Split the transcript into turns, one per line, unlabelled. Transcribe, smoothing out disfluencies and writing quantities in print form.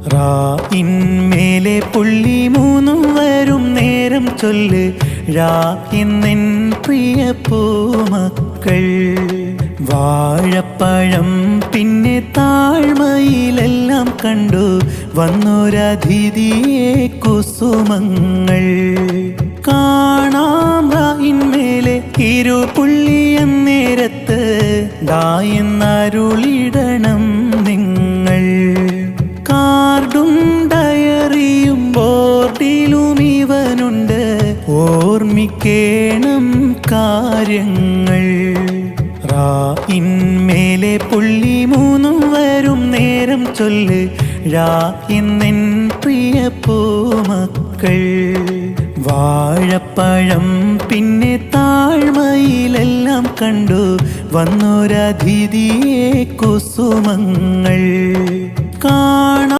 റായിന്മേലെ പുള്ളി മൂന്നും വരും നേരം ചൊല്ല് ഴാ എന്നെൻ പ്രിയ പൂമക്കൾ. വാഴപ്പഴം പിന്നെ താഴ്മയിലെല്ലാം കണ്ടു വന്നൊരതിഥിയെ കുസുമങ്ങൾ. കാണാം റായിന്മേലെ ഇരുപുള്ളി എന്നേരത്ത് ദായെന്നരുളിടണം നിങ്ങൾ. കാർഡും ഡയറിയും ബോർഡിലും ഇവനുണ്ട്, ഓർമ്മിക്കേണം കാര്യങ്ങൾ. റായിന്മേലെ പുള്ളി മൂന്നും വരും നേരം ചൊല്ല് ഴാ എന്നെൻ പ്രിയ പൂമക്കൾ. വാഴപ്പഴം പിന്നെ താഴ്മയിലെല്ലാം കണ്ടു വന്നൊരതിഥിയെ കുസുമങ്ങൾ. കാണാം